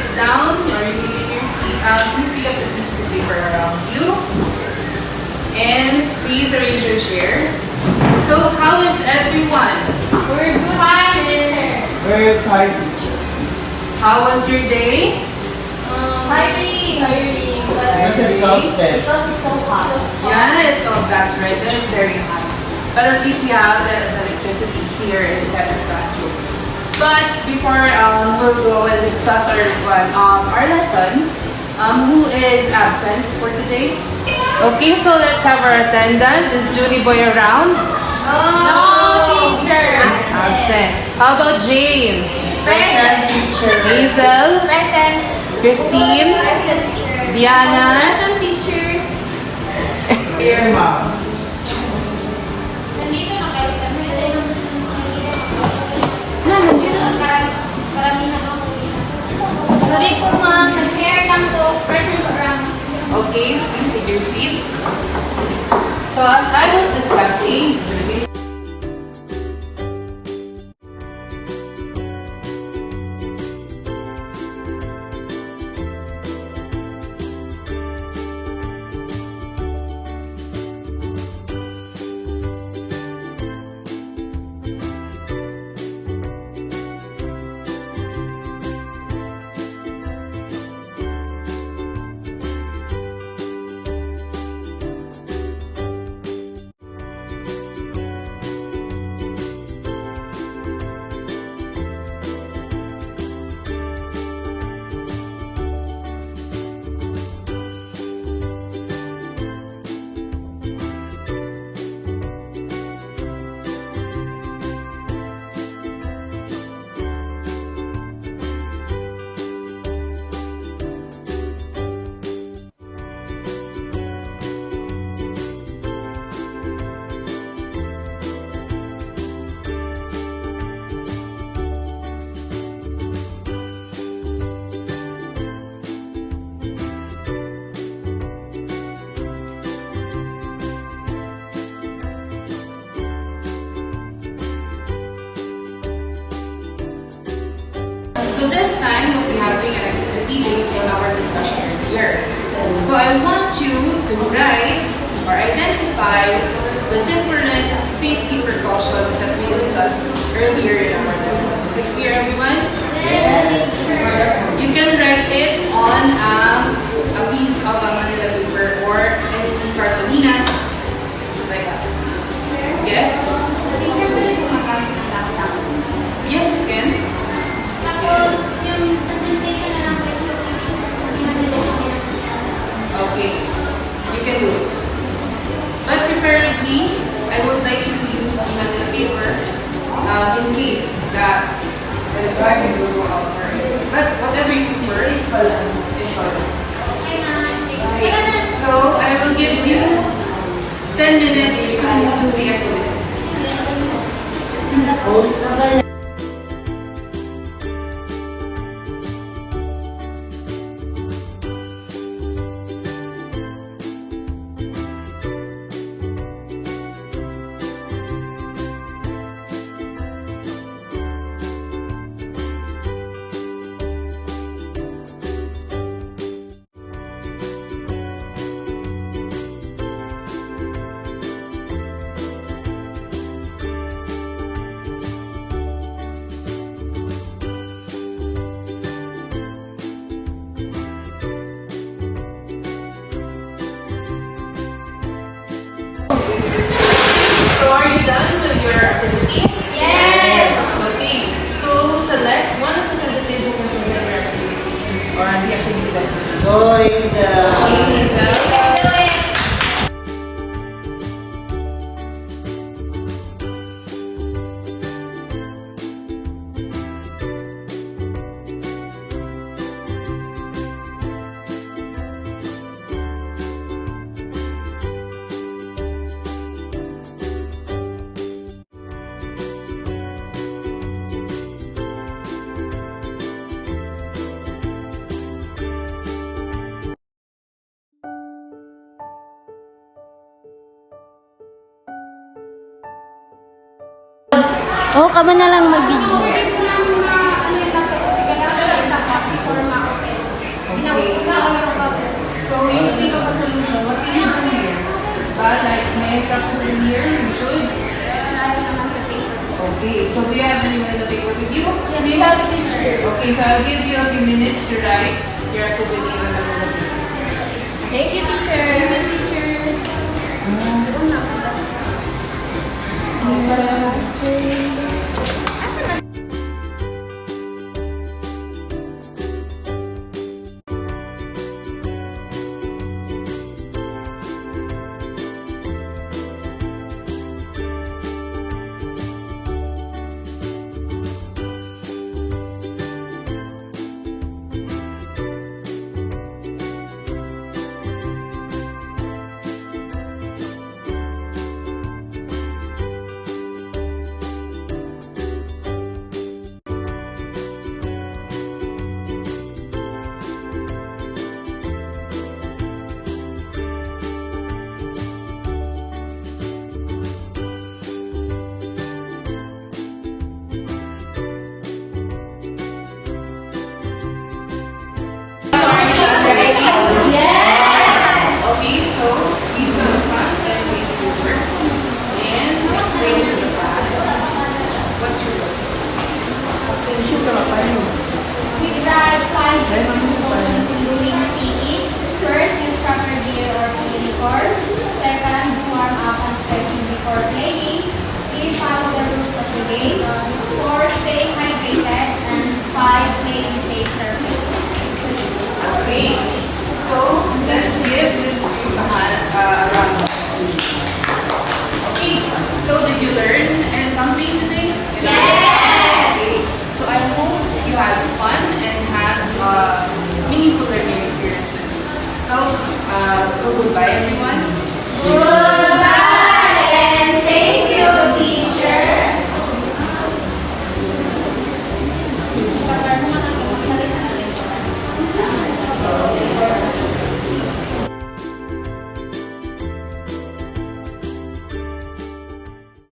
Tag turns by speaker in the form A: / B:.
A: sit down or you can take your seat. Please pick up the pieces of paper around you. And please arrange your chairs. So, how is everyone?
B: We're good. Fine, teacher.
C: Very tired, teacher.
A: How was your day?
B: Tiring.
C: That's exhausted.
B: Because it's so hot.
A: Yeah, it's all that's right. But it's very hot. But at least we have the electricity here inside our classroom. But before we'll go and discuss our lesson, who is absent for today? Okay, so let's have our attendance. Is Judy Boy around?
B: No, teacher.
A: Absent. How about James?
B: Present, teacher.
A: Hazel?
B: Present.
A: Christine?
B: Present, teacher.
A: Diana?
B: Present, teacher.
C: Here, ma'am.
B: Nandito na kayo kasi nandito sa karamihan ako. Sorry po ma'am, nag-share lang po. Present rounds.
A: Okay, please take your seat. So as I was discussing, so this time we'll be having an activity based on our discussion earlier. So I want you to write or identify the different safety precautions that we discussed earlier in our lesson. Is it clear, everyone?
B: Yes, teacher.
A: You can write it on a piece of Manila paper or any cartolinas, like that. Yes?
B: Teacher, pwede po magamit ng laptop.
A: Yes, you can.
B: Tapos, yung presentation na lang po is
A: Okay, you can do it. But preferably, I would like you to use the Manila paper in case that the electricity will go out for it. But whatever you prefer is fine. Okay, so I will give you 10 minutes to do the activity. So are you done with your activity?
B: Yes.
A: Okay. So select one of the sentences you can consider your activity or the activity that you see.
C: So, it's
B: Oo, kamo na lang mag-video.
A: Okay. So, you think of a solution. What can you do here? Like, may structure in here, you should. Okay, so do you have anyone the paper with you?
B: Yes,
A: we have teacher. Okay, so I'll give you a few minutes to write your activity on the paper.
B: Thank you, teacher. Asan na?
A: Okay, so please go to the front and face forward. And explain to the class what you're doing.
B: We derive 5 components in doing PE. First, use proper gear or uniform. Second, warm up and stretching before playing. 3, follow the rules of the game. 4, stay hydrated. And 5, play in safe surface.
A: Okay, so let's give this group a round of applause. Okay, so did you learn something today?
B: Yes!
A: Okay, so I hope you had fun and had a meaningful learning experience with me. So goodbye everyone.